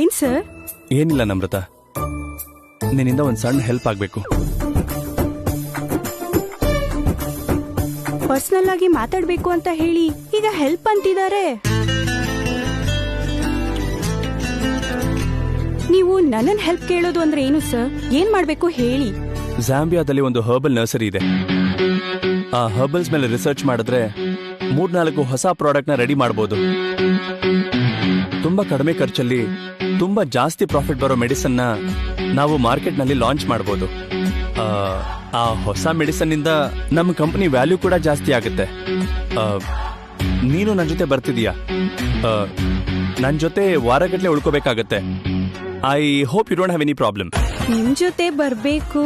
ಏನ್ ಸರ್? ಏನಿಲ್ಲ ನಮ್ರತ, ನಿನ್ನಿಂದ ಒಂದ್ ಸಣ್ಣ ಹೆಲ್ಪ್ ಆಗ್ಬೇಕು. ಪರ್ಸನಲ್ ಆಗಿ ಮಾತಾಡ್ಬೇಕು ಅಂತ ಹೇಳಿ ಈಗ ಹೆಲ್ಪ್ ಅಂತಿದ್ದಾರೆ. ನೀವು ನನ್ನನ್ ಹೆಲ್ಪ್ ಕೇಳೋದು ಅಂದ್ರೆ ಏನು ಸರ್? ಏನ್ ಮಾಡ್ಬೇಕು ಹೇಳಿ. ಜಾಂಬಿಯಾದಲ್ಲಿ ಒಂದು ಹರ್ಬಲ್ ನರ್ಸರಿ ಇದೆ. ಆ ಹರ್ಬಲ್ಸ್ ಮೇಲೆ ರಿಸರ್ಚ್ ಮಾಡಿದ್ರೆ 3-4 ಹೊಸ ಪ್ರಾಡಕ್ಟ್ ನ ರೆಡಿ ಮಾಡಬಹುದು. ತುಂಬಾ ಕಡಿಮೆ ಖರ್ಚಲ್ಲಿ ತುಂಬಾ ಜಾಸ್ತಿ ಪ್ರಾಫಿಟ್ ಬರೋ ಮೆಡಿಸನ್ ನ ನಾವು ಮಾರ್ಕೆಟ್ ನಲ್ಲಿ ಲಾಂಚ್ ಮಾಡಬಹುದು. ಆ ಹೊಸ ಮೆಡಿಸನ್ ಇಂದ ನಮ್ಮ ಕಂಪನಿ ವ್ಯಾಲ್ಯೂ ಕೂಡ ಜಾಸ್ತಿ ಆಗುತ್ತೆ. ನೀನು ನನ್ನ ಜೊತೆ ಬರ್ತಿದೀಯಾ? ನನ್ನ ಜೊತೆ ವಾರಗಟ್ಲೆ ಉಳ್ಕೋಬೇಕಾಗತ್ತೆ. I hope you don't have any problem. ನಿಮ್ ಜೊತೆ ಬರ್ಬೇಕು,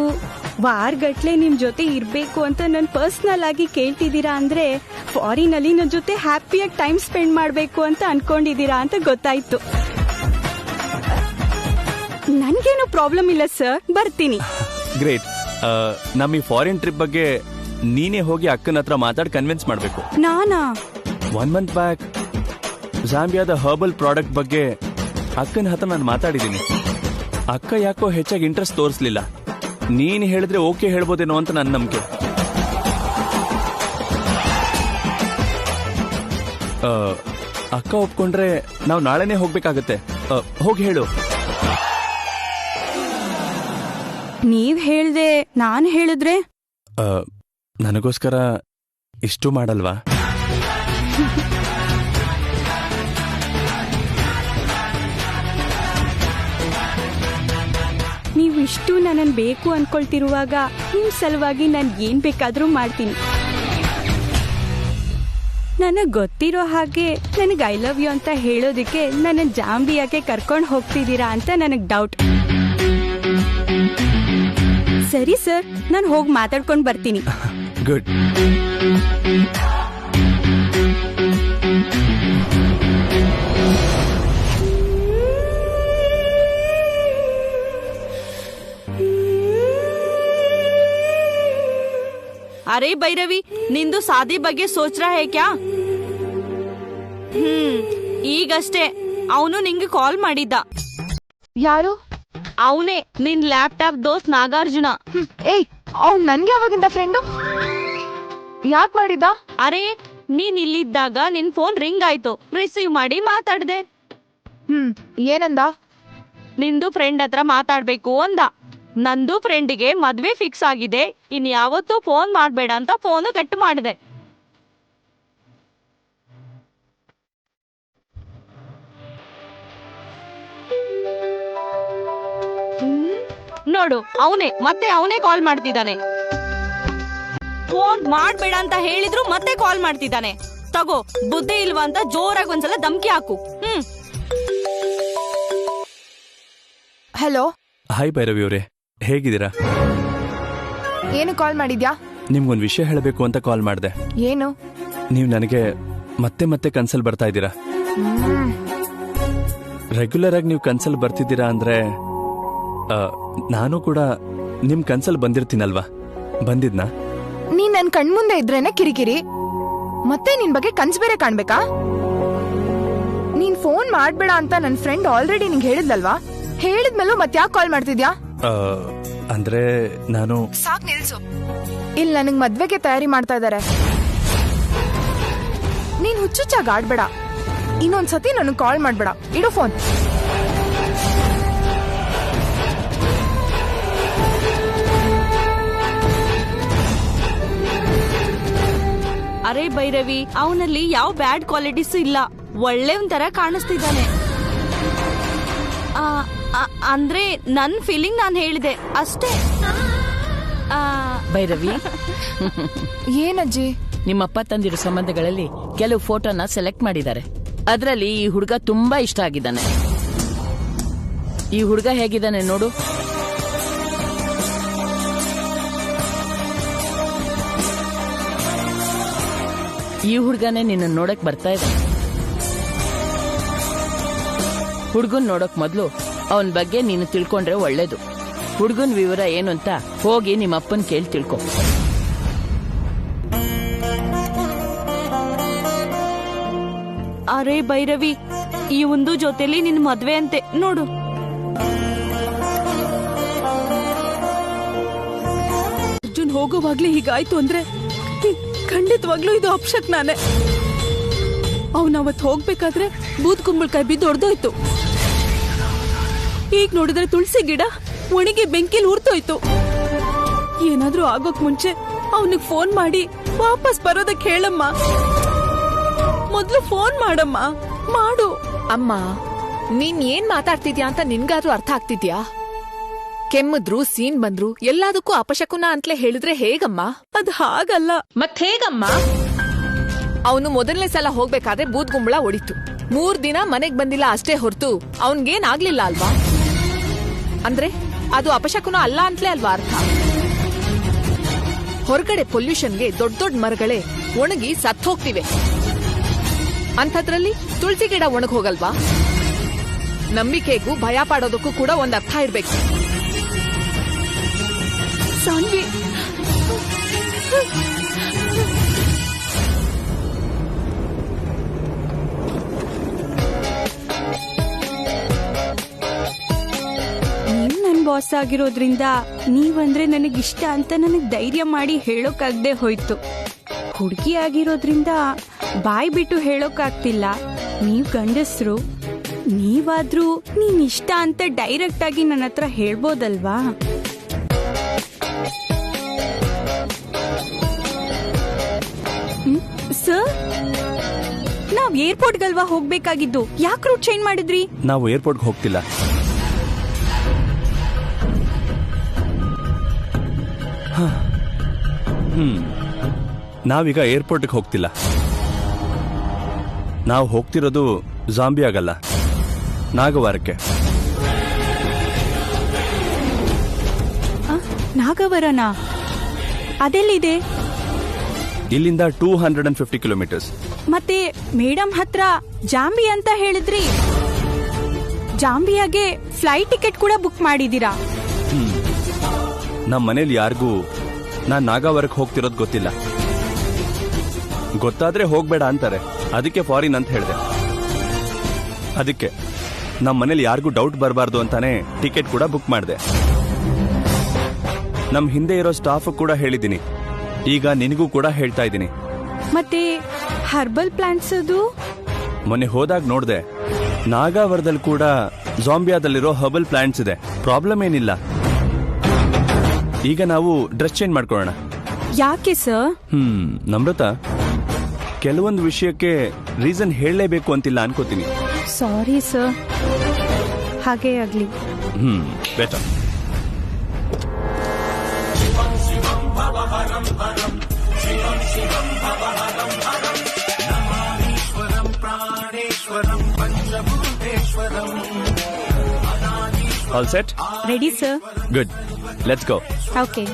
ವಾರಗಟ್ಲೆ ನಿಮ್ ಜೊತೆ ಇರ್ಬೇಕು ಅಂತ ನನ್ ಪರ್ಸನಲ್ ಆಗಿ ಕೇಳ್ತಿದ್ದೀರಾ ಅಂದ್ರೆ ಫಾರಿನ್ ಅಲ್ಲಿ ನನ್ ಜೊತೆ ಹ್ಯಾಪಿಯಾಗಿ ಟೈಮ್ ಸ್ಪೆಂಡ್ ಮಾಡ್ಬೇಕು ಅಂತ ಅನ್ಕೊಂಡಿದೀರಾ ಅಂತ ಗೊತ್ತಾಯ್ತು. ನನ್ಗೇನು ಪ್ರಾಬ್ಲಮ್ ಇಲ್ಲ ಸರ್, ಬರ್ತೀನಿ. ಗ್ರೇಟ್. ನಮ್ಮ ಈ ಫಾರಿನ್ ಟ್ರಿಪ್ ಬಗ್ಗೆ ನೀನೇ ಹೋಗಿ ಅಕ್ಕನ ಹತ್ರ ಮಾತಾಡಿ ಕನ್ವಿನ್ಸ್ ಮಾಡ್ಬೇಕು. ನಾನಾ? 1 ಮಂತ್ ಬ್ಯಾಕ್ ಜಾಂಬಿಯಾದ ಹರ್ಬಲ್ ಪ್ರಾಡಕ್ಟ್ ಬಗ್ಗೆ ಅಕ್ಕನ ಹತ್ರ ನಾನು ಮಾತಾಡಿದ್ದೀನಿ. ಅಕ್ಕ ಯಾಕೋ ಹೆಚ್ಚಾಗಿ ಇಂಟ್ರೆಸ್ಟ್ ತೋರಿಸ್ಲಿಲ್ಲ. ನೀನ್ ಹೇಳಿದ್ರೆ ಓಕೆ ಹೇಳ್ಬೋದೇನೋ ಅಂತ ನನ್ನ ನಂಬಿಕೆ. ಅಕ್ಕ ಒಪ್ಕೊಂಡ್ರೆ ನಾವು ನಾಳೆನೆ ಹೋಗ್ಬೇಕಾಗತ್ತೆ. ಹೋಗಿ ಹೇಳು. ನೀವ್ ಹೇಳ್ದೆ ನಾನ್ ಹೇಳಿದ್ರೆ ನನಗೋಸ್ಕರ ಇಷ್ಟು ಮಾಡಲ್ವಾ? ನೀವು ಇಷ್ಟು ನನ್ನನ್ನು ಬೇಕು ಅನ್ಕೊಳ್ತಿರುವಾಗ ನಿಮ್ ಸಲುವಾಗಿ ನಾನು ಏನ್ ಬೇಕಾದ್ರೂ ಮಾಡ್ತೀನಿ. ನನಗ್ ಗೊತ್ತಿರೋ ಹಾಗೆ ನನಗ್ ಐ ಲವ್ ಯು ಅಂತ ಹೇಳೋದಕ್ಕೆ ನನ್ನ ಜಾಂಬಿಯಾಗೆ ಕರ್ಕೊಂಡು ಹೋಗ್ತಿದ್ದೀರಾ ಅಂತ ನನಗ್ ಡೌಟ್. ಸರಿ ಸರ್, ನಾನು ಹೋಗಿ ಮಾತಾಡ್ಕೊಂಡು ಬರ್ತೀನಿ. ಗುಡ್. अरे भैरवी, निंदु शादी ಬಗ್ಗೆ ಸೋಚ್ रहा है क्या? ಈಗಷ್ಟೇ ಅವನು ನಿಂಗೆ ಕಾಲ್ ಮಾಡಿದ್ದ. ಯಾರು? ಅವನೇ ನಿನ್ ಲ್ಯಾಪ್ಟಾಪ್ ದೋಸ್ತ್ ನಾಗಾರ್ಜುನ. ಏಯ್, ಅವ್ನು ನನ್ಗೆ ಯಾವಾಗಿಂದ ಫ್ರೆಂಡು? ಯಾಕೆ ಮಾಡಿದ್ದ? ಅರೆ, ನೀನ್ ಇಲ್ಲಿದ್ದಾಗ ನಿನ್ ಫೋನ್ ರಿಂಗ್ ಆಯ್ತು, ರಿಸೀವ್ ಮಾಡಿ ಮಾತಾಡ್ದೆ. ಏನಂದ? ನಿಂದು ಫ್ರೆಂಡ್ ಹತ್ರ ಮಾತಾಡ್ಬೇಕು ಅಂದ. ನಂದು ಫ್ರೆಂಡಿಗೆ ಮದ್ವೆ ಫಿಕ್ಸ್ ಆಗಿದೆ, ಇನ್ ಯಾವತ್ತೂ ಫೋನ್ ಮಾಡ್ಬೇಡ ಅಂತ ಫೋನು ಕಟ್ ಮಾಡಿದೆ. ನೋಡು, ಅವನೇ ಕಾಲ್ ಮಾಡ್ತಿದ್ದಾನೆ. ಫೋನ್ ಮಾಡ್ಬೇಡ ಅಂತ ಹೇಳಿದ್ರು ಮತ್ತೆ ಕಾಲ್ ಮಾಡ್ತಿದ್ದಾನೆ. ತಗೋ, ಬುದ್ಧಿ ಇಲ್ವಾ ಅಂತ ಜೋರಾಗಿ ಒಂದ್ಸಲ ಧಮ್ಕಿ ಹಾಕು. ಹಲೋ. ಹಾಯ್ ಭೈರವಿ ಅವರೇ, ಹೇಗಿದ್ದೀರಾ? ಏನು ಕಾಲ್ ಮಾಡಿದ್ಯಾ? ನಿಮ್ಗೊಂದು ವಿಷಯ ಹೇಳಬೇಕು ಅಂತ ಕಾಲ್ ಮಾಡಿದೆ. ಏನು? ನೀವು ನನಗೆ ಮತ್ತೆ ಮತ್ತೆ ಕನ್ಸಲ್ ಬರ್ತಾ ಇದ್ದೀರಾ. ರೆಗ್ಯುಲರ್ ಆಗಿ ನೀವು ಕನ್ಸಲ್ ಬರ್ತಿದ್ದೀರಾ ಅಂದ್ರೆ ನಾನು ಕೂಡ ನಿಮ್ ಕನ್ಸಲ್ ಬಂದಿರ್ತೀನಲ್ವಾ? ಬಂದಿದ್ನಾ? ನೀನ್ ನನ್ ಕಣ್ಮುಂದೆ ಇದ್ರೇನೆ ಕಿರಿಕಿರಿ, ಮತ್ತೆ ನಿನ್ ಬಗ್ಗೆ ಕನ್ಸ್ ಬೇರೆ ಕಾಣ್ಬೇಕಾ? ನೀನ್ ಫೋನ್ ಮಾಡ್ಬೇಡ ಅಂತ ನನ್ ಫ್ರೆಂಡ್ ಆಲ್ರೆಡಿ ನಿಂಗೆ ಹೇಳಿದ್ಲಲ್ವಾ? ಹೇಳಿದ್ಮೇಲೂ ಮತ್ಯಾಕ್ ಕಾಲ್ ಮಾಡ್ತಿದ್ಯಾ? ಅಂದ್ರೆ ನಾನು... ಸಾಕ್ ನಿಲ್ಸು. ಇಲ್ಲಿ ನನಗ್ ಮದ್ವೆಗೆ ತಯಾರಿ ಮಾಡ್ತಾ ಇದಾರೆ. ನೀನ್ ಹುಚ್ಚುಚ್ಚಾಗಿ ಆಡ್ಬೇಡ. ಇನ್ನೊಂದ್ಸತಿ ನನಗ್ ಕಾಲ್ ಮಾಡ್ಬೇಡ. ಇಡು ಫೋನ್. ಅರೆ ಭೈರವಿ, ಅವನಲ್ಲಿ ಯಾವ ಬ್ಯಾಡ್ ಕ್ವಾಲಿಟೀಸ್ ಇಲ್ಲ, ಒಳ್ಳೆ ಒಂಥರ ಕಾಣಿಸ್ತಿದ್ದಾನೆ. ಅಂದ್ರೆ ನನ್ ಫೀಲಿಂಗ್ ನಾನು ಹೇಳಿದೆ ಅಷ್ಟೇ. ಭೈರವಿ, ಏನಜ್ಜಿ? ನಿಮ್ಮಪ್ಪ ತಂದಿರೋ ಸಂಬಂಧಗಳಲ್ಲಿ ಕೆಲವು ಫೋಟೋನ ಸೆಲೆಕ್ಟ್ ಮಾಡಿದ್ದಾರೆ. ಅದರಲ್ಲಿ ಈ ಹುಡುಗ ತುಂಬಾ ಇಷ್ಟ ಆಗಿದ್ದಾನೆ. ಈ ಹುಡುಗ ಹೇಗಿದ್ದಾನೆ ನೋಡು. ಈ ಹುಡುಗನೇ ನಿನ್ನ ನೋಡಕ್ ಬರ್ತಾ ಇದ್ದಾನೆ. ಹುಡುಗನ್ ನೋಡಕ್ ಮೊದ್ಲು ಅವನ್ ಬಗ್ಗೆ ನೀನು ತಿಳ್ಕೊಂಡ್ರೆ ಒಳ್ಳೇದು. ಹುಡುಗನ್ ವಿವರ ಏನು ಅಂತ ಹೋಗಿ ನಿಮ್ಮಪ್ಪನ್ ಕೇಳಿ ತಿಳ್ಕೊ. ಅರೆ ಭೈರವಿ, ಈ ಒಂದು ಜೊತೆಲಿ ನಿನ್ ಮದ್ವೆ ಅಂತೆ ನೋಡು. ಅರ್ಜುನ್ ಹೋಗೋವಾಗ್ಲೇ ಹೀಗಾಯ್ತು ಅಂದ್ರೆ ಖಂಡಿತವಾಗ್ಲೂ ಇದು ಅಪಶಕ್ನಾನೆ. ಅವನವತ್ ಹೋಗ್ಬೇಕಾದ್ರೆ ಬೂದ್ ಕುಂಬಳಕಾಯಿ ಬಿದ್ದು ಹೊಡೆದೋಯ್ತು. ಈಗ ನೋಡಿದ್ರೆ ತುಳಸಿ ಗಿಡ ಒಣಗಿ ಬೆಂಕಿಲ್ ಉರ್ತೋಯ್ತು. ಏನಾದ್ರೂ ಆಗೋಕ್ ಮುಂಚೆ ಅವನಿಗೆ ಫೋನ್ ಮಾಡಿ ವಾಪಸ್ ಬರೋದಕ್ಕೆ ಹೇಳಮ್ಮ. ಮೊದ್ಲು ಫೋನ್ ಮಾಡಮ್ಮ, ಮಾಡು. ಅಮ್ಮ, ನೀನ್ ಏನ್ ಮಾತಾಡ್ತಿದ್ಯಾ ಅಂತ ನಿನ್ಗಾದ್ರೂ ಅರ್ಥ ಆಗ್ತಿದ್ಯಾ? ಕೆಮ್ಮಿದ್ರು ಸೀನ್ ಬಂದ್ರು ಎಲ್ಲದಕ್ಕೂ ಅಪಶಕುನ ಅಂತಲೇ ಹೇಳಿದ್ರೆ ಹೇಗಮ್ಮ? ಅದ್ ಹಾಗಲ್ಲ. ಮತ್ ಹೇಗಮ್ಮ? ಅವನು ಮೊದಲನೇ ಸಲ ಹೋಗ್ಬೇಕಾದ್ರೆ ಬೂದ್ಗುಂಬಳ ಹೊಡಿತು. 3 ದಿನ ಮನೆಗ್ ಬಂದಿಲ್ಲ ಅಷ್ಟೇ ಹೊರತು ಅವನ್ಗೇನ್ ಆಗ್ಲಿಲ್ಲ ಅಲ್ವಾ? ಅಂದ್ರೆ ಅದು ಅಪಶಕುನ ಅಲ್ಲ ಅಂತಲೇ ಅಲ್ವಾ ಅರ್ಥ? ಹೊರಗಡೆ ಪೊಲ್ಯೂಷನ್ಗೆ ದೊಡ್ಡ ದೊಡ್ಡ ಮರಗಳೇ ಒಣಗಿ ಸತ್ ಹೋಗ್ತಿವೆ. ಅಂಥದ್ರಲ್ಲಿ ತುಳಸಿ ಗಿಡ ಒಣಗ್ ಹೋಗಲ್ವಾ? ನಂಬಿಕೆಗೂ ಭಯ ಪಾಡೋದಕ್ಕೂ ಕೂಡ ಒಂದ್ ಅರ್ಥ ಇರ್ಬೇಕು. ಸಾನ್ವಿ, ನೀವ್ ನನ್ ಬಾಸ್ ಆಗಿರೋದ್ರಿಂದ ನೀವಂದ್ರೆ ನನಗಿಷ್ಟ ಅಂತ ನನಗ್ ಧೈರ್ಯ ಮಾಡಿ ಹೇಳೋಕಾಗ್ದೆ ಹೋಯ್ತು. ಹುಡುಗಿ ಆಗಿರೋದ್ರಿಂದ ಬಾಯ್ ಬಿಟ್ಟು ಹೇಳೋಕಾಗ್ತಿಲ್ಲ. ನೀವ್ ಗಂಡಸ್ರು, ನೀವಾದ್ರೂ ನೀನ್ ಇಷ್ಟ ಅಂತ ಡೈರೆಕ್ಟ್ ಆಗಿ ನನ್ನ ಹತ್ರ ಹೇಳ್ಬೋದಲ್ವಾ? ಸರ್, ನಾವ್ ಏರ್ಪೋರ್ಟ್ಗಲ್ವಾ ಹೋಗ್ಬೇಕಾಗಿದ್ದು? ಯಾಕೆ ರೂಟ್ ಚೇಂಜ್ ಮಾಡಿದ್ರಿ? ನಾವು ಏರ್ಪೋರ್ಟ್ಗೆ ಹೋಗ್ತಿಲ್ಲ. ನಾವೀಗ ಏರ್ಪೋರ್ಟ್ಗೆ ಹೋಗ್ತಿಲ್ಲ. ನಾವು ಹೋಗ್ತಿರೋದು ಜಾಂಬಿ ಆಗಲ್ಲ, ನಾಗವಾರಕ್ಕೆ. ನಾಗವರನ ಅದೆಲ್ಲಿದೆ? ಇಲ್ಲಿಂದ 250 ಕಿಲೋಮೀಟರ್ಸ್. ಮತ್ತೆ ಮೇಡಮ್ ಹತ್ರ ಜಾಂಬಿ ಅಂತ ಹೇಳಿದ್ರಿ. ಜಾಂಬಿಯಾಗೆ ಫ್ಲೈಟ್ ಟಿಕೆಟ್ ಕೂಡ ಬುಕ್ ಮಾಡಿದೀರಾ? ನಮ್ಮ ಮನೇಲಿ ಯಾರಿಗೂ ನಾನ್ ನಾಗಾವರಕ್ಕೆ ಹೋಗ್ತಿರೋದು ಗೊತ್ತಿಲ್ಲ. ಗೊತ್ತಾದ್ರೆ ಹೋಗ್ಬೇಡ ಅಂತಾರೆ, ಅದಕ್ಕೆ ಫಾರಿನ್ ಅಂತ ಹೇಳಿದೆ. ಅದಕ್ಕೆ ನಮ್ಮ ಮನೇಲಿ ಯಾರಿಗೂ ಡೌಟ್ ಬರಬಾರ್ದು ಅಂತಾನೆ ಟಿಕೆಟ್ ಕೂಡ ಬುಕ್ ಮಾಡಿದೆ. ನಮ್ ಹಿಂದೆ ಇರೋ ಸ್ಟಾಫ್ ಕೂಡ ಹೇಳಿದ್ದೀನಿ, ಈಗ ನಿನಗೂ ಕೂಡ ಹೇಳ್ತಾ ಇದ್ದೀನಿ. ಮತ್ತೆ ಹರ್ಬಲ್ ಪ್ಲಾಂಟ್ಸ್ ಅದು? ಮೊನ್ನೆ ಹೋದಾಗ ನೋಡ್ದೆ, ನಾಗಾವರದಲ್ಲಿ ಕೂಡ ಜಾಂಬಿಯಾದಲ್ಲಿರೋ ಹರ್ಬಲ್ ಪ್ಲಾಂಟ್ಸ್ ಇದೆ. ಪ್ರಾಬ್ಲಮ್ ಏನಿಲ್ಲ. ಈಗ ನಾವು ಡ್ರೆಸ್ ಚೇಂಜ್ ಮಾಡ್ಕೊಳ್ಳೋಣ. ಯಾಕೆ ಸರ್? ನಮ್ರತ, ಕೆಲವೊಂದು ವಿಷಯಕ್ಕೆ ರೀಸನ್ ಹೇಳಲೇಬೇಕು ಅಂತಿಲ್ಲ ಅನ್ಕೋತೀನಿ. ಸಾರಿ ಸರ್, ಹಾಗೇ ಆಗ್ಲಿ. Better. All set? Ready sir. Good, let's go. Okay.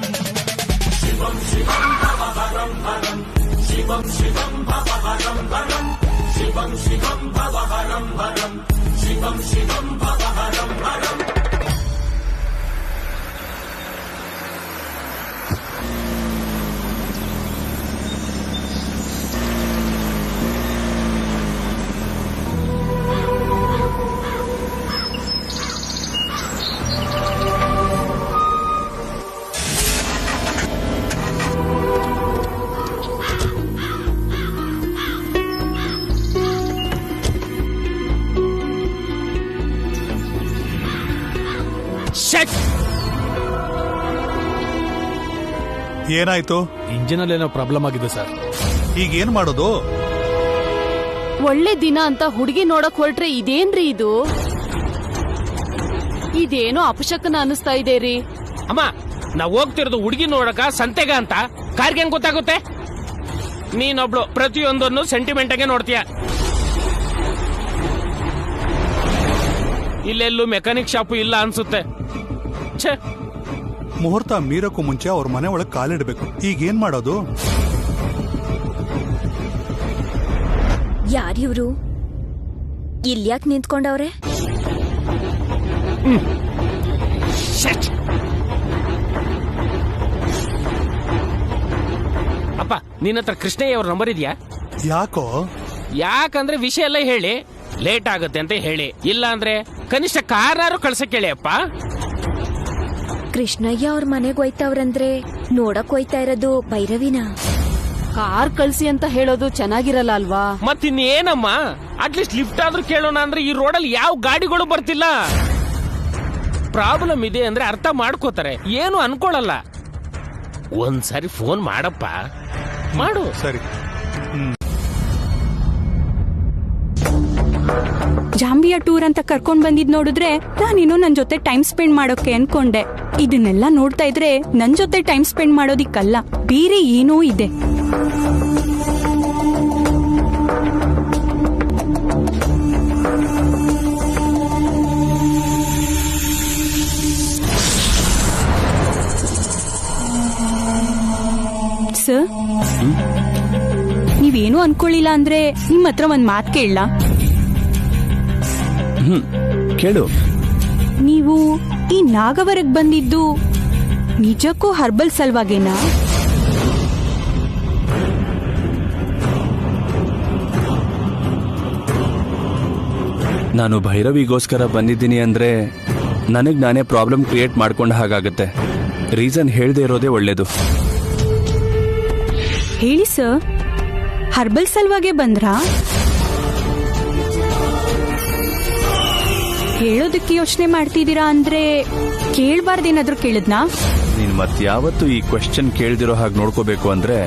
ಏನಾಯ್ತು? ಇಂಜಿನ್ ಅಲ್ಲಿ ಏನೋ ಪ್ರಾಬ್ಲಮ್ ಆಗಿದೆ ಸರ್. ಈಗ ಏನ್ ಮಾಡೋದು? ಒಳ್ಳೆ ದಿನ ಅಂತ ಹುಡುಗಿ ನೋಡಕ್ ಹೊರಟ್ರೆ ಇದೇನ್ರಿ ಇದು? ಇದೇನೋ ಅಪಶಕನ ಅನಿಸ್ತಾ ಇದೆ ರೀ. ಅಮ್ಮ, ನಾವ್ ಹೋಗ್ತಿರೋದು ಹುಡುಗಿ ನೋಡಕ ಸಂತೆಗ ಅಂತ ಕಾರ್ಗೆ ಹೆಂಗ್ ಗೊತ್ತಾಗುತ್ತೆ? ನೀನೊಬ್ಳು ಪ್ರತಿಯೊಂದನ್ನು ಸೆಂಟಿಮೆಂಟ್ ಆಗಿ ನೋಡ್ತೀಯ. ಇಲ್ಲೆಲ್ಲೂ ಮೆಕ್ಯಾನಿಕ್ ಶಾಪು ಇಲ್ಲ ಅನ್ಸುತ್ತೆ. ಛೇ, ಮುಹೂರ್ತ ಮೀರಕ್ಕೂ ಮುಂಚೆ ಅವ್ರ ಮನೆ ಒಳಗ್ ಕಾಲಿಡ್ಬೇಕು. ಈಗ ಏನ್ ಮಾಡೋದು? ಯಾರಿವ್ರು? ಇಲ್ಯಾಕ್ ನಿಂತ್ಕೊಂಡವ್ರೆ? ಅಪ್ಪ, ನಿನ್ನ ಹತ್ರ ಕೃಷ್ಣಯ್ಯ ಅವ್ರ ನಂಬರ್ ಇದೆಯಾ? ಯಾಕೋ? ಯಾಕಂದ್ರೆ ವಿಷಯ ಎಲ್ಲ ಹೇಳಿ ಲೇಟ್ ಆಗುತ್ತೆ ಅಂತ ಹೇಳಿ, ಇಲ್ಲ ಅಂದ್ರೆ ಕನಿಷ್ಠ ಕಾರಾರು ಕಳ್ಸಕ್ ಹೇಳಿ ಅಪ್ಪ. ಕೃಷ್ಣಯ್ಯ ಅವ್ರ ಮನೆಗೆ ಹೋಯ್ತವ್ರಂದ್ರೆ ನೋಡಕ್ ಹೋಯ್ತಾ ಇರೋದು ಭೈರವಿನ. ಕಾರ್ ಕಳ್ಸಿ ಅಂತ ಹೇಳೋದು ಚೆನ್ನಾಗಿರಲ್ಲ ಅಲ್ವಾ? ಮತ್ತಿನ್ನೇನಮ್ಮ, ಅಟ್ಲೀಸ್ಟ್ ಲಿಫ್ಟ್ ಆದ್ರೂ ಕೇಳೋಣ ಅಂದ್ರೆ ಈ ರೋಡಲ್ಲಿ ಯಾವ ಗಾಡಿಗಳು ಬರ್ತಿಲ್ಲ. ಪ್ರಾಬ್ಲಮ್ ಇದೆ ಅಂದ್ರೆ ಅರ್ಥ ಮಾಡ್ಕೋತಾರೆ, ಏನು ಅನ್ಕೊಳಲ್ಲ. ಒಂದ್ಸರಿ ಫೋನ್ ಮಾಡಪ್ಪ, ಮಾಡು. ಸರಿ. ಜಾಂಬಿಯಾ ಟೂರ್ ಅಂತ ಕರ್ಕೊಂಡ್ ಬಂದಿದ್ ನೋಡಿದ್ರೆ ನಾನೇನೋ ನನ್ ಜೊತೆ ಟೈಮ್ ಸ್ಪೆಂಡ್ ಮಾಡೋಕೆ ಅನ್ಕೊಂಡೆ. ಇದನ್ನೆಲ್ಲ ನೋಡ್ತಾ ಇದ್ರೆ ನನ್ ಜೊತೆ ಟೈಮ್ ಸ್ಪೆಂಡ್ ಮಾಡೋದಿಕ್ಕಲ್ಲ, ಬೇರೆ ಏನೋ ಇದೆ. ಸರ್, ನೀವೇನು ಅನ್ಕೊಳ್ಳಿಲ್ಲ ಅಂದ್ರೆ ನಿಮ್ ಹತ್ರ ಒಂದ್ ಮಾತ್ ಕೇಳಲ್ಲ? ಕೇಳು. ನೀವು ಈ ನಾಗವರಗ್ ಬಂದಿದ್ದು ನಿಜಕ್ಕೂ ಹರ್ಬಲ್ ಸಲ್ವಾಗೇನಾ? ನಾನು ಭೈರವಿಗೋಸ್ಕರ ಬಂದಿದ್ದೀನಿ ಅಂದ್ರೆ ನನಗ್ ನಾನೇ ಪ್ರಾಬ್ಲಮ್ ಕ್ರಿಯೇಟ್ ಮಾಡ್ಕೊಂಡ ಹಾಗಾಗತ್ತೆ. ರೀಸನ್ ಹೇಳದೆ ಇರೋದೇ ಒಳ್ಳೇದು. ಹೇಳಿ ಸರ್, ಹರ್ಬಲ್ ಸಲ್ವಾಗೆ ಬಂದ್ರಾ? ಹೇಳೋದಕ್ಕೆ ಯೋಚನೆ ಮಾಡ್ತಿದ್ದೀರಾ ಅಂದ್ರೆ ಕೇಳ್ಬಾರ್ದೇನಾದ್ರೂ ಕೇಳಿದ್ನಾ? ನೀನ್ ಮತ್ಯಾವತ್ತು ಈ ಕ್ವೆಶ್ಚನ್ ಕೇಳ್ದಿರೋ ಹಾಗೆ ನೋಡ್ಕೋಬೇಕು ಅಂದ್ರೆ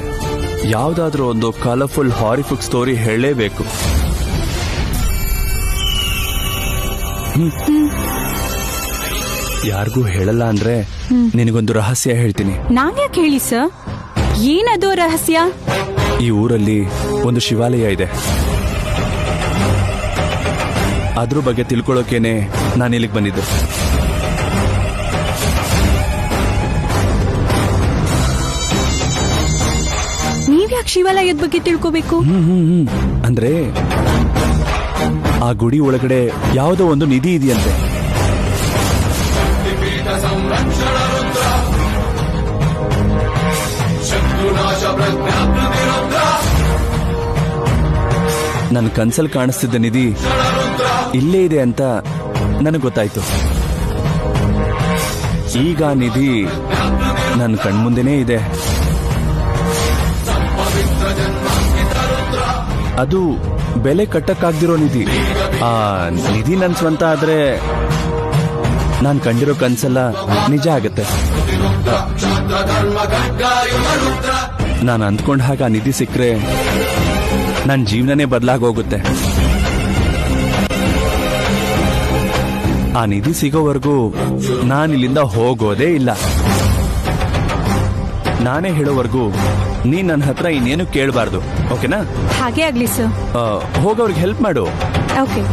ಯಾವ್ದಾದ್ರೂ ಒಂದು ಕಲರ್ಫುಲ್ ಹಾರಿಫಿಕ್ ಸ್ಟೋರಿ ಹೇಳಲೇಬೇಕು. ಯಾರಿಗೂ ಹೇಳಲ್ಲ ಅಂದ್ರೆ ನಿನಗೊಂದು ರಹಸ್ಯ ಹೇಳ್ತೀನಿ. ನಾನ್ಯಾಕೆ ಹೇಳಿ ಸರ್? ಏನದು ರಹಸ್ಯ? ಈ ಊರಲ್ಲಿ ಒಂದು ಶಿವಾಲಯ ಇದೆ. ಅದ್ರ ಬಗ್ಗೆ ತಿಳ್ಕೊಳ್ಳೋಕೇನೆ ನಾನು ಇಲ್ಲಿಗೆ ಬಂದಿದ್ದೆ. ನೀವ್ಯಾಕೆ ಶಿವಾಲಯದ ಬಗ್ಗೆ ತಿಳ್ಕೋಬೇಕು? ಅಂದ್ರೆ ಆ ಗುಡಿ ಒಳಗಡೆ ಯಾವುದೋ ಒಂದು ನಿಧಿ ಇದೆಯಂತೆ. ನನ್ನ ಕನ್ಸಲ್ ಕಾಣಿಸ್ತಿದ್ದ ನಿಧಿ ಇಲ್ಲೇ ಇದೆ ಅಂತ ನನಗೆ ಗೊತ್ತಾಯ್ತು. ಈಗ ನಿಧಿ ನನ್ನ ಕಣ್ಮುಂದೆನೇ ಇದೆ. ಅದು ಬೆಲೆ ಕಟ್ಟಕ್ಕಾಗ್ದಿರೋ ನಿಧಿ. ಆ ನಿಧಿ ನನ್ ಸ್ವಂತ ಆದ್ರೆ ನಾನು ಕಂಡಿರೋ ಕನ್ಸೆಲ್ಲ ನಿಜ ಆಗತ್ತೆ. ನಾನು ಅಂದ್ಕೊಂಡ ಹಾಗೆ ಆ ನಿಧಿ ಸಿಕ್ಕರೆ ನನ್ನ ಜೀವನನೇ ಬದಲಾಗೋಗುತ್ತೆ. ಆ ನಿಧಿ ಸಿಗೋವರೆಗೂ ನಾನಿಲ್ಲಿಂದ ಹೋಗೋದೇ ಇಲ್ಲ. ನಾನೇ ಹೇಳೋವರೆಗೂ ನೀನ್ ನನ್ನ ಹತ್ರ ಇನ್ನೇನು ಕೇಳಬಾರ್ದು, ಓಕೆನಾ? ಹಾಗೆ ಆಗ್ಲಿ ಸರ್. ಹೋಗೋರ್ಗೆ ಹೆಲ್ಪ್ ಮಾಡು. ಓಕೆ.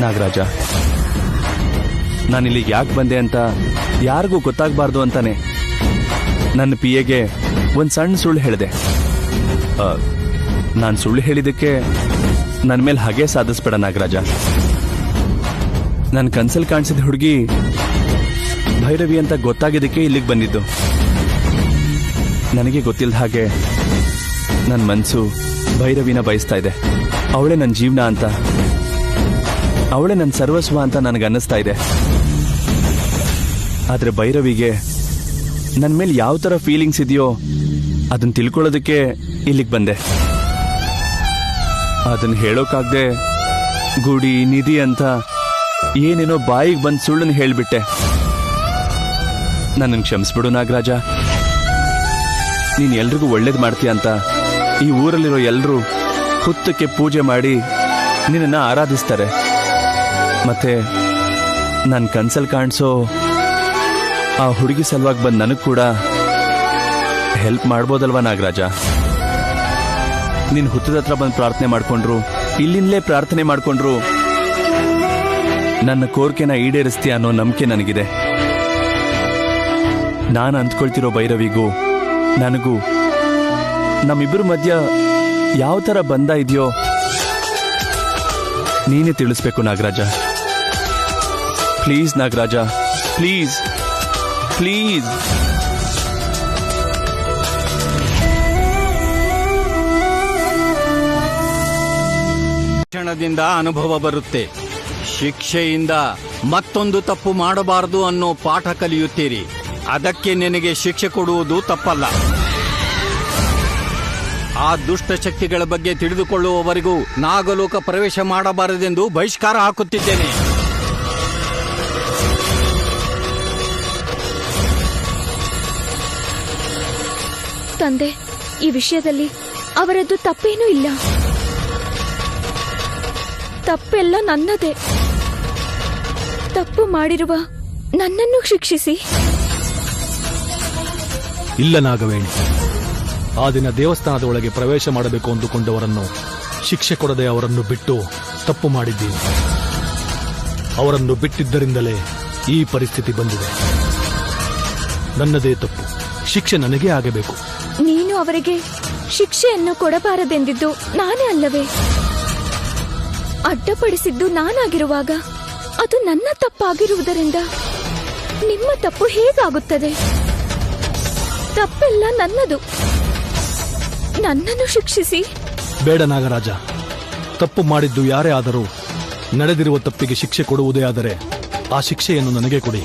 ನಾಗರಾಜ, ನಾನಿಲ್ಲಿಗೆ ಯಾಕೆ ಬಂದೆ ಅಂತ ಯಾರಿಗೂ ಗೊತ್ತಾಗಬಾರ್ದು ಅಂತಾನೆ ನನ್ನ ಪಿಎಗೆ ಒಂದು ಸಣ್ಣ ಸುಳ್ಳು ಹೇಳಿದೆ. ನಾನು ಸುಳ್ಳು ಹೇಳಿದ್ದಕ್ಕೆ ನನ್ನ ಮೇಲೆ ಹಾಗೆ ಸಾಧಿಸ್ಬೇಡ ನಾಗರಾಜ. ನನ್ನ ಕನ್ಸಲ್ಲಿ ಕಾಣಿಸಿದ ಹುಡುಗಿ ಭೈರವಿ ಅಂತ ಗೊತ್ತಾಗಿದ್ದಕ್ಕೆ ಇಲ್ಲಿಗೆ ಬಂದಿದ್ದು. ನನಗೆ ಗೊತ್ತಿಲ್ಲದ ಹಾಗೆ ನನ್ನ ಮನಸ್ಸು ಭೈರವಿನ ಬಯಸ್ತಾ ಇದೆ. ಅವಳೇ ನನ್ನ ಜೀವನ ಅಂತ, ಅವಳೇ ನನ್ನ ಸರ್ವಸ್ವ ಅಂತ ನನಗೆ ಅನ್ನಿಸ್ತಾ ಇದೆ. ಆದ್ರೆ ಭೈರವಿಗೆ ನನ್ನ ಮೇಲೆ ಯಾವ ಥರ ಫೀಲಿಂಗ್ಸ್ ಇದೆಯೋ ಅದನ್ನ ತಿಳ್ಕೊಳ್ಳೋದಕ್ಕೆ ಇಲ್ಲಿಗೆ ಬಂದೆ. ಅದನ್ನ ಹೇಳೋಕ್ಕಾಗದೆ ಗುಡಿ ನಿಧಿ ಅಂತ ಏನೇನೋ ಬಾಯಿಗೆ ಬಂದು ಸುಳ್ಳನ್ನು ಹೇಳ್ಬಿಟ್ಟೆ. ನನ್ನನ್ನು ಕ್ಷಮಿಸ್ಬಿಡು ನಾಗರಾಜ. ನೀನು ಎಲ್ರಿಗೂ ಒಳ್ಳೇದು ಮಾಡ್ತೀಯ ಅಂತ ಈ ಊರಲ್ಲಿರೋ ಎಲ್ಲರೂ ಹುತ್ತಕ್ಕೆ ಪೂಜೆ ಮಾಡಿ ನಿನ್ನನ್ನು ಆರಾಧಿಸ್ತಾರೆ. ಮತ್ತೆ ನನ್ನ ಕನ್ಸಲ್ಲಿ ಕಾಣಿಸೋ ಆ ಹುಡುಗಿ ಸಲುವಾಗಿ ಬಂದು ನನಗೆ ಕೂಡ ಹೆಲ್ಪ್ ಮಾಡ್ಬೋದಲ್ವಾ ನಾಗರಾಜ? ನೀನು ಹುತ್ತದ ಹತ್ರ ಬಂದು ಪ್ರಾರ್ಥನೆ ಮಾಡ್ಕೊಂಡ್ರು, ಇಲ್ಲಿಂದಲೇ ಪ್ರಾರ್ಥನೆ ಮಾಡ್ಕೊಂಡ್ರು ನನ್ನ ಕೋರಿಕೆನ ಈಡೇರಿಸ್ತೀಯ ಅನ್ನೋ ನಂಬಿಕೆ ನನಗಿದೆ. ನಾನು ಅಂದ್ಕೊಳ್ತಿರೋ ಭೈರವಿಗೂ ನನಗೂ ನಮ್ಮಿಬ್ಬರ ಮಧ್ಯ ಯಾವ ಥರ ಬಂಧ ಇದೆಯೋ ನೀನೇ ತಿಳಿಸ್ಬೇಕು Nagaraja. Please Nagaraja, please please. ಶಿಕ್ಷಣದಿಂದ ಅನುಭವ ಬರುತ್ತೆ, ಶಿಕ್ಷೆಯಿಂದ ಮತ್ತೊಂದು ತಪ್ಪು ಮಾಡಬಾರದು ಅನ್ನೋ ಪಾಠ ಕಲಿಯುತ್ತೀರಿ. ಅದಕ್ಕೆ ನಿನಗೆ ಶಿಕ್ಷೆ ಕೊಡುವುದು ತಪ್ಪಲ್ಲ. ಆ ದುಷ್ಟ ಶಕ್ತಿಗಳ ಬಗ್ಗೆ ತಿಳಿದುಕೊಳ್ಳುವವರೆಗೂ ನಾಗಲೋಕ ಪ್ರವೇಶ ಮಾಡಬಾರದೆಂದು ಬಹಿಷ್ಕಾರ ಹಾಕುತ್ತಿದ್ದೇನೆ. ತಂದೆ, ಈ ವಿಷಯದಲ್ಲಿ ಅವರದ್ದು ತಪ್ಪೇನೂ ಇಲ್ಲ. ತಪ್ಪೆಲ್ಲ ನನ್ನದೇ. ತಪ್ಪು ಮಾಡಿರುವ ನನ್ನನ್ನು ಶಿಕ್ಷಿಸಿ. ಇಲ್ಲ ನಾಗವೇಣಿ, ಆ ದಿನ ದೇವಸ್ಥಾನದ ಒಳಗೆ ಪ್ರವೇಶ ಮಾಡಬೇಕು ಅಂದುಕೊಂಡವರನ್ನು ಶಿಕ್ಷೆ ಕೊಡದೆ ಅವರನ್ನು ಬಿಟ್ಟು ತಪ್ಪು ಮಾಡಿದ್ದೀನಿ. ಅವರನ್ನು ಬಿಟ್ಟಿದ್ದರಿಂದಲೇ ಈ ಪರಿಸ್ಥಿತಿ ಬಂದಿದೆ. ನನ್ನದೇ ತಪ್ಪು, ಶಿಕ್ಷೆ ನನಗೇ ಆಗಬೇಕು. ನೀನು ಅವರಿಗೆ ಶಿಕ್ಷೆಯನ್ನು ಕೊಡಬಾರದೆಂದಿದ್ದು ನಾನೇ ಅಲ್ಲವೇ? ಅಡ್ಡಪಡಿಸಿದ್ದು ನಾನಾಗಿರುವಾಗ ಅದು ನನ್ನ ತಪ್ಪಾಗಿರುವುದರಿಂದ ನಿಮ್ಮ ತಪ್ಪು ಹೇಗಾಗುತ್ತದೆ? ತಪ್ಪೆಲ್ಲ ನನ್ನದು. ನನ್ನನ್ನು ಶಿಕ್ಷಿಸಿ. ಬೇಡ ನಾಗರಾಜ, ತಪ್ಪು ಮಾಡಿದ್ದು ಯಾರೇ ಆದರೂ ನಡೆದಿರುವ ತಪ್ಪಿಗೆ ಶಿಕ್ಷೆ ಕೊಡುವುದೇ ಆದರೆ ಆ ಶಿಕ್ಷೆಯನ್ನು ನನಗೆ ಕೊಡಿ.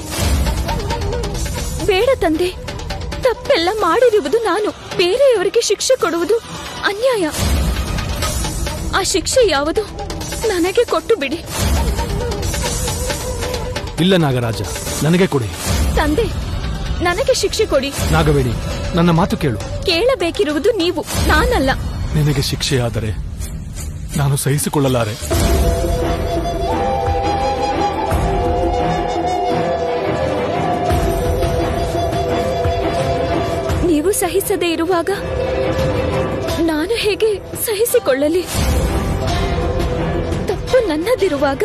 ಬೇಡ ತಂದೆ, ತಪ್ಪೆಲ್ಲ ಮಾಡಿರುವುದು ನಾನು. ಬೇರೆಯವರಿಗೆ ಶಿಕ್ಷೆ ಕೊಡುವುದು ಅನ್ಯಾಯ. ಆ ಶಿಕ್ಷೆ ಯಾವುದು ನನಗೆ ಕೊಟ್ಟು ಬಿಡಿ. ಇಲ್ಲ ನಾಗರಾಜ, ನನಗೆ ಕೊಡಿ. ತಂದೆ, ನನಗೆ ಶಿಕ್ಷೆ ಕೊಡಿ. ನಾಗವೇಣಿ, ನನ್ನ ಮಾತು ಕೇಳು. ಕೇಳಬೇಕಿರುವುದು ನೀವು, ನಾನಲ್ಲ. ನಿನಗೆ ಶಿಕ್ಷೆಯಾದರೆ ನಾನು ಸಹಿಸಿಕೊಳ್ಳಲಾರೆ. ನೀವು ಸಹಿಸದೇ ಇರುವಾಗ ನಾನು ಹೇಗೆ ಸಹಿಸಿಕೊಳ್ಳಲಿ? ತಪ್ಪು ನನ್ನದಿರುವಾಗ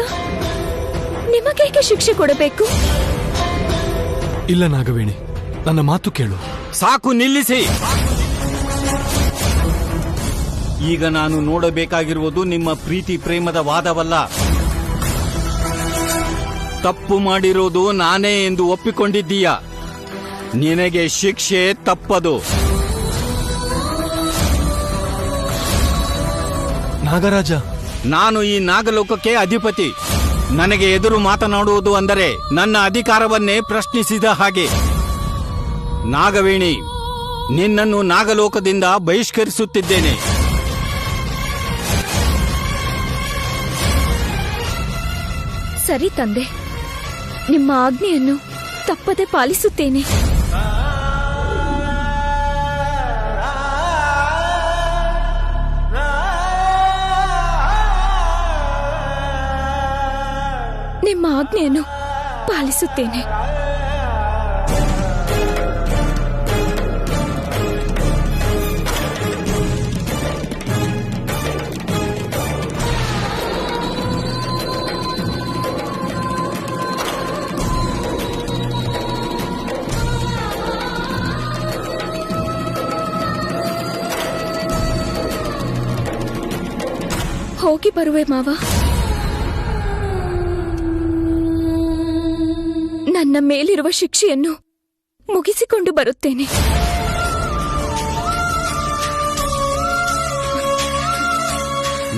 ನಿಮಗೇಕೆ ಶಿಕ್ಷೆ ಕೊಡಬೇಕು? ಇಲ್ಲ ನಾಗವೇಣಿ, ನನ್ನ ಮಾತು ಕೇಳು. ಸಾಕು, ನಿಲ್ಲಿಸಿ. ಈಗ ನಾನು ನೋಡಬೇಕಾಗಿರುವುದು ನಿಮ್ಮ ಪ್ರೀತಿ ಪ್ರೇಮದ ವಾದವಲ್ಲ. ತಪ್ಪು ಮಾಡಿರೋದು ನಾನೇ ಎಂದು ಒಪ್ಪಿಕೊಂಡಿದ್ದೀಯ. ನಿನಗೆ ಶಿಕ್ಷೆ ತಪ್ಪದು. ನಾಗರಾಜ, ನಾನು ಈ ನಾಗಲೋಕಕ್ಕೆ ಅಧಿಪತಿ. ನನಗೆ ಎದುರು ಮಾತನಾಡುವುದು ಅಂದರೆ ನನ್ನ ಅಧಿಕಾರವನ್ನೇ ಪ್ರಶ್ನಿಸಿದ ಹಾಗೆ. ನಾಗವೇಣಿ, ನಿನ್ನನ್ನು ನಾಗಲೋಕದಿಂದ ಬಹಿಷ್ಕರಿಸುತ್ತಿದ್ದೇನೆ. ಸರಿ ತಂದೆ, ನಿಮ್ಮ ಆಜ್ಞೆಯನ್ನು ತಪ್ಪದೆ ಪಾಲಿಸುತ್ತೇನೆ. ನಿಮ್ಮ ಆಜ್ಞೆಯನ್ನು ಪಾಲಿಸುತ್ತೇನೆ. ಹೋಗಿ ಬರುವೆ ಮಾವ. ನನ್ನ ಮೇಲಿರುವ ಶಿಕ್ಷೆಯನ್ನು ಮುಗಿಸಿಕೊಂಡು ಬರುತ್ತೇನೆ.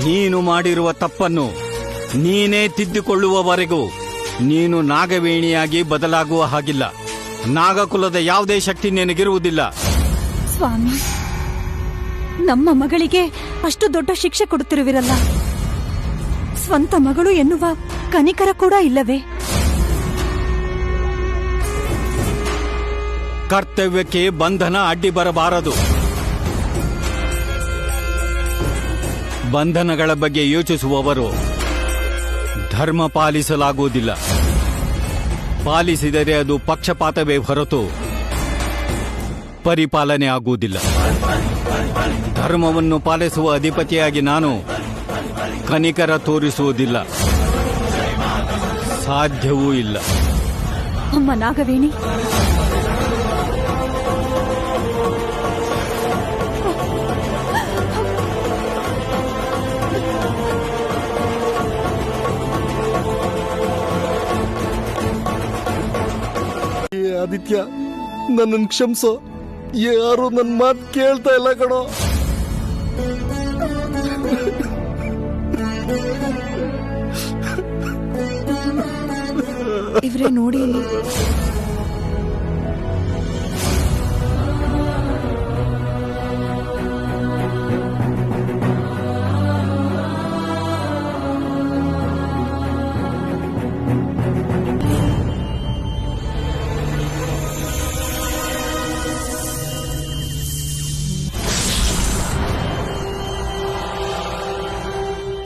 ನೀನು ಮಾಡಿರುವ ತಪ್ಪನ್ನು ನೀನೇ ತಿದ್ದಿಕೊಳ್ಳುವವರೆಗೂ ನೀನು ನಾಗವೇಣಿಯಾಗಿ ಬದಲಾಗುವ ಹಾಗಿಲ್ಲ. ನಾಗಕುಲದ ಯಾವುದೇ ಶಕ್ತಿ ನಿನಗಿರುವುದಿಲ್ಲ. ಸ್ವಾಮಿ, ನಮ್ಮ ಮಗಳಿಗೆ ಅಷ್ಟು ದೊಡ್ಡ ಶಿಕ್ಷೆ ಕೊಡುತ್ತಿರುವಿರಲ್ಲ. ಸ್ವಂತ ಮಗಳು ಎನ್ನುವ ಕನಿಕರ ಕೂಡ ಇಲ್ಲವೇ? ಕರ್ತವ್ಯಕ್ಕೆ ಬಂಧನ ಅಡ್ಡಿ ಬರಬಾರದು. ಬಂಧನಗಳ ಬಗ್ಗೆ ಯೋಚಿಸುವವರು ಧರ್ಮ ಪಾಲಿಸಲಾಗುವುದಿಲ್ಲ. ಪಾಲಿಸಿದರೆ ಅದು ಪಕ್ಷಪಾತವೇ ಹೊರತು ಪರಿಪಾಲನೆ ಆಗುವುದಿಲ್ಲ. ಧರ್ಮವನ್ನು ಪಾಲಿಸುವ ಅಧಿಪತಿಯಾಗಿ ನಾನು ಕನಿಕರ ತೋರಿಸುವುದಿಲ್ಲ. ಸಾಧ್ಯವೂ ಇಲ್ಲ. ಅಮ್ಮ ನಾಗವೇಣಿ, ಆದಿತ್ಯ, ನನ್ನನ್ನು ಕ್ಷಮಿಸೋ. ಯಾರು ನನ್ನ ಮಾತು ಕೇಳ್ತಾ ಇಲ್ಲ ಕಣೋ. ಇವ್ರೆ ನೋಡಿ ಇಲ್ಲಿ.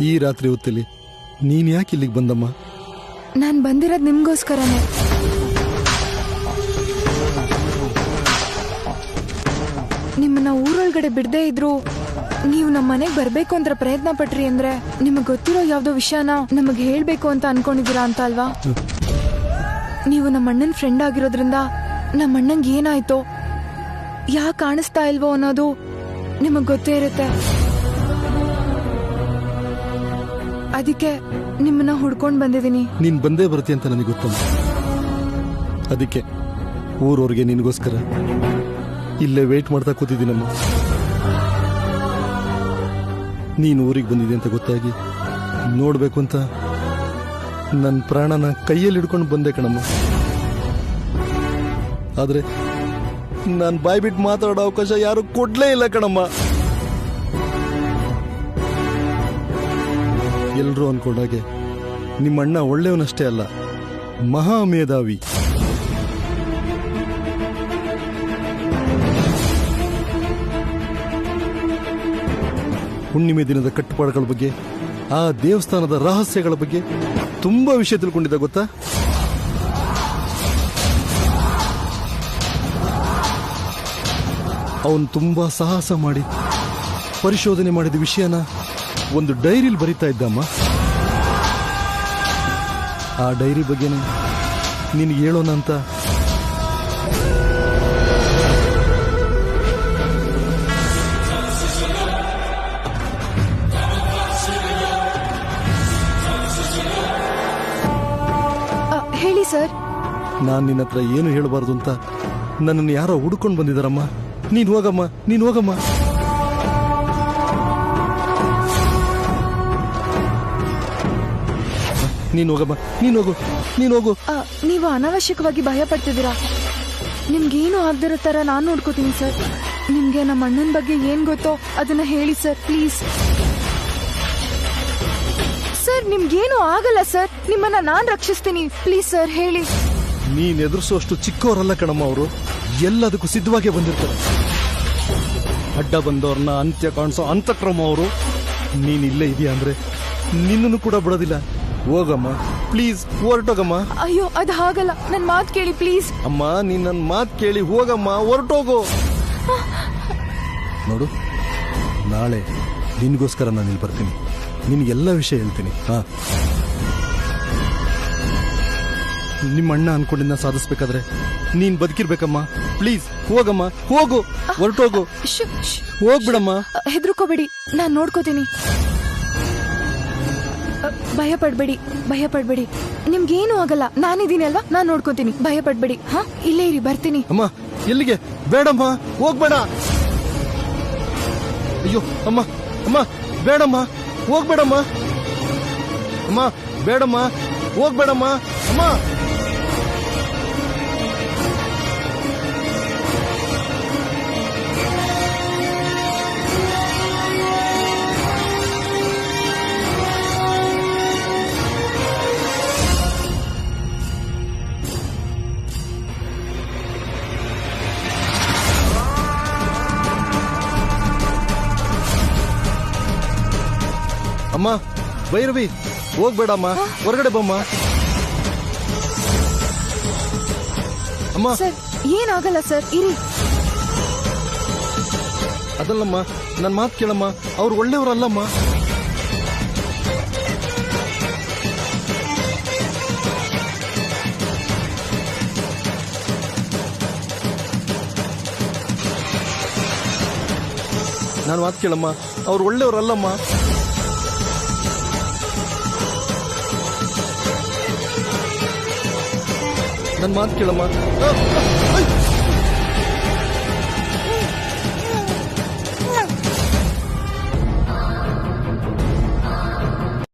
ಈ ರಾತ್ರಿ ಹೊತ್ತಲ್ಲಿ ನೀನ್ ಯಾಕೆ ಇಲ್ಲಿಗೆ ಬಂದಮ್ಮ? ನಾನ್ ಬಂದಿರೋದ್ ನಿಮ್ಗೋಸ್ಕರನೇ. ನಿಮ್ಮನ್ನ ಊರೊಳಗಡೆ ಬಿಡದೇ ಇದ್ರು ನೀವು ನಮ್ಮ ಮನೆಗೆ ಬರ್ಬೇಕು ಅಂತ ಪ್ರಯತ್ನ ಪಟ್ರಿ ಅಂದ್ರೆ ನಿಮಗ್ ಗೊತ್ತಿರೋ ಯಾವ್ದೋ ವಿಷಯನ ನಮಗ್ ಹೇಳ್ಬೇಕು ಅಂತ ಅನ್ಕೊಂಡಿದೀರಾ ಅಂತ ಅಲ್ವಾ? ನೀವು ನಮ್ಮ ಅಣ್ಣನ್ ಫ್ರೆಂಡ್ ಆಗಿರೋದ್ರಿಂದ ನಮ್ಮ ಅಣ್ಣಂಗೆ ಏನಾಯ್ತೋ, ಯಾಕೆ ಕಾಣಿಸ್ತಾ ಇಲ್ವೋ ಅನ್ನೋದು ನಿಮಗ್ ಗೊತ್ತೇ ಇರುತ್ತೆ. ಅದಕ್ಕೆ ನಿಮ್ಮನ್ನ ಹುಡ್ಕೊಂಡ್ ಬಂದಿದ್ದೀನಿ. ನೀನ್ ಬಂದೇ ಬರ್ತಿ ಅಂತ ನನಗೆ ಗೊತ್ತಲ್ಲ. ಅದಕ್ಕೆ ಊರವ್ರಿಗೆ ನಿನಗೋಸ್ಕರ ಇಲ್ಲೇ ವೇಟ್ ಮಾಡ್ತಾ ಕೂತಿದ್ದೀನಮ್ಮ. ನೀನು ಊರಿಗೆ ಬಂದಿದೆ ಅಂತ ಗೊತ್ತಾಗಿ ನೋಡ್ಬೇಕು ಅಂತ ನನ್ನ ಪ್ರಾಣನ ಕೈಯಲ್ಲಿ ಹಿಡ್ಕೊಂಡು ಬಂದೆ ಕಣಮ್ಮ. ಆದ್ರೆ ನಾನು ಬಾಯ್ ಬಿಟ್ಟು ಮಾತಾಡೋ ಅವಕಾಶ ಯಾರು ಕೊಡ್ಲೇ ಇಲ್ಲ ಕಣಮ್ಮ. ಎಲ್ರೂ ಅನ್ಕೊಂಡಾಗೆ ನಿಮ್ಮಣ್ಣ ಒಳ್ಳೆಯವನಷ್ಟೇ ಅಲ್ಲ, ಮಹಾ ಮೇಧಾವಿ. ಹುಣ್ಣಿಮೆ ದಿನದ ಕಟ್ಟುಪಾಡುಗಳ ಬಗ್ಗೆ, ಆ ದೇವಸ್ಥಾನದ ರಹಸ್ಯಗಳ ಬಗ್ಗೆ ತುಂಬಾ ವಿಷಯ ತಿಳ್ಕೊಂಡಿದ್ದ ಗೊತ್ತಾ? ಅವನು ತುಂಬಾ ಸಾಹಸ ಮಾಡಿ ಪರಿಶೋಧನೆ ಮಾಡಿದ ವಿಷಯನ ಒಂದು ಡೈರಿಲಿ ಬರೀತಾ ಇದ್ದಮ್ಮ. ಆ ಡೈರಿ ಬಗ್ಗೆನೇ ನಿನಗೆ ಹೇಳೋಣ ಅಂತ ಹೇಳಿ ಸರ್. ನಾನು ನಿನ್ನ ಹತ್ರ ಏನು ಹೇಳಬಾರ್ದು ಅಂತ ನನ್ನನ್ನು ಯಾರೋ ಹುಡ್ಕೊಂಡು ಬಂದಿದ್ದಾರಮ್ಮ. ನೀನು ಹೋಗಮ್ಮ, ನೀನು ಹೋಗಮ್ಮ. ನೀನು ಹೋಗಮ್ಮ, ನೀನು ಹೋಗು, ನೀನು ಹೋಗು. ನೀವು ಅನಾವಶ್ಯಕವಾಗಿ ಭಯ ಪಡ್ತಿದ್ದೀರಾ. ನಿಮ್ಗೇನು ಆಗದಿರೋ ತರ ನಾನು ನೋಡ್ಕೋತೀನಿ ಸರ್. ನಿಮ್ಗೆ ನಮ್ಮ ಅಣ್ಣನ ಬಗ್ಗೆ ಏನ್ ಗೊತ್ತೋ ಅದನ್ನ ಹೇಳಿ ಸರ್, ಪ್ಲೀಸ್. ಸರ್ ನಿಮ್ಗೇನು ಆಗಲ್ಲ ಸರ್, ನಿಮ್ಮನ್ನ ನಾನ್ ರಕ್ಷಿಸ್ತೀನಿ. ಪ್ಲೀಸ್ ಸರ್ ಹೇಳಿ. ನೀನ್ ಎದುರಿಸುವಷ್ಟು ಚಿಕ್ಕವರಲ್ಲ ಕಣಮ್ಮ ಅವರು. ಎಲ್ಲದಕ್ಕೂ ಸಿದ್ಧವಾಗೇ ಬಂದಿರ್ತಾರೆ. ಅಡ್ಡ ಬಂದವ್ರನ್ನ ಅಂತ್ಯ ಕಾಣಿಸೋ ಅಂತಕ್ರಮ ಅವರು. ನೀನ್ ಇಲ್ಲೇ ಇದೆಯಾ ಅಂದ್ರೆ ನಿನ್ನನ್ನು ಕೂಡ ಬಿಡೋದಿಲ್ಲ. ಹೋಗಮ್ಮ ಪ್ಲೀಸ್, ಹೊರಟೋಗಮ್ಮ. ಅಯ್ಯೋ ಅದು ಹಾಗಲ್ಲ, ನನ್ ಮಾತು ಕೇಳಿ ಪ್ಲೀಸ್. ಅಮ್ಮ ನೀನ್ ನನ್ ಮಾತು ಕೇಳಿ ಹೋಗಮ್ಮ, ಹೊರಟೋಗು. ನೋಡು, ನಾಳೆ ನಿನ್ಗೋಸ್ಕರ ನಾನು ಇಲ್ಲಿ ಬರ್ತೀನಿ. ನಿನ್ಗೆಲ್ಲ ವಿಷಯ ಹೇಳ್ತೀನಿ. ನಿಮ್ಮ ಅಣ್ಣ ಅನ್ಕೊಂಡಿದ್ನ ಸಾಧಿಸ್ಬೇಕಾದ್ರೆ ನೀನ್ ಬದುಕಿರ್ಬೇಕಮ್ಮ. ಪ್ಲೀಸ್ ಹೋಗಮ್ಮ, ಹೋಗು, ಹೊರಟೋಗು, ಹೋಗ್ಬಿಡಮ್ಮ. ಹೆದರ್ಕೋಬೇಡಿ, ನಾನ್ ನೋಡ್ಕೋತೀನಿ. ಭಯ ಪಡ್ಬೇಡಿ, ಭಯ ಪಡ್ಬೇಡಿ. ನಿಮ್ಗೇನು ಆಗಲ್ಲ, ನಾನಿದ್ದೀನಿ ಅಲ್ವಾ, ನಾನ್ ನೋಡ್ಕೋತೀನಿ. ಭಯ ಪಡ್ಬೇಡಿ. ಹಾ, ಇಲ್ಲೇ ಇರಿ, ಬರ್ತೀನಿ. ಅಮ್ಮ ಎಲ್ಲಿಗೆ? ಬೇಡಮ್ಮ, ಹೋಗ್ಬೇಡ. ಅಯ್ಯೋ ಅಮ್ಮ, ಅಮ್ಮ ಬೇಡಮ್ಮ, ಹೋಗ್ಬೇಡಮ್ಮ. ಅಮ್ಮ ಬೇಡಮ್ಮ, ಹೋಗ್ಬೇಡಮ್ಮ. ಅಮ್ಮ ಅಮ್ಮ ಭೈರವಿ, ಹೋಗ್ಬೇಡಮ್ಮ, ಹೊರಗಡೆ ಬಮ್ಮ. ಅಮ್ಮ ಸರ್ ಏನಾಗಲ್ಲ ಸರ್, ಇರಿ. ಅದಲ್ಲಮ್ಮ, ನನ್ನ ಮಾತು ಕೇಳಮ್ಮ, ಅವ್ರು ಒಳ್ಳೆಯವರಲ್ಲಮ್ಮ. ನಾನು ಮಾತು ಕೇಳಮ್ಮ, ಅವ್ರು ಒಳ್ಳೆಯವ್ರಲ್ಲಮ್ಮ. ನನ್ನ ಮಾತು ಕೇಳಮ್ಮ.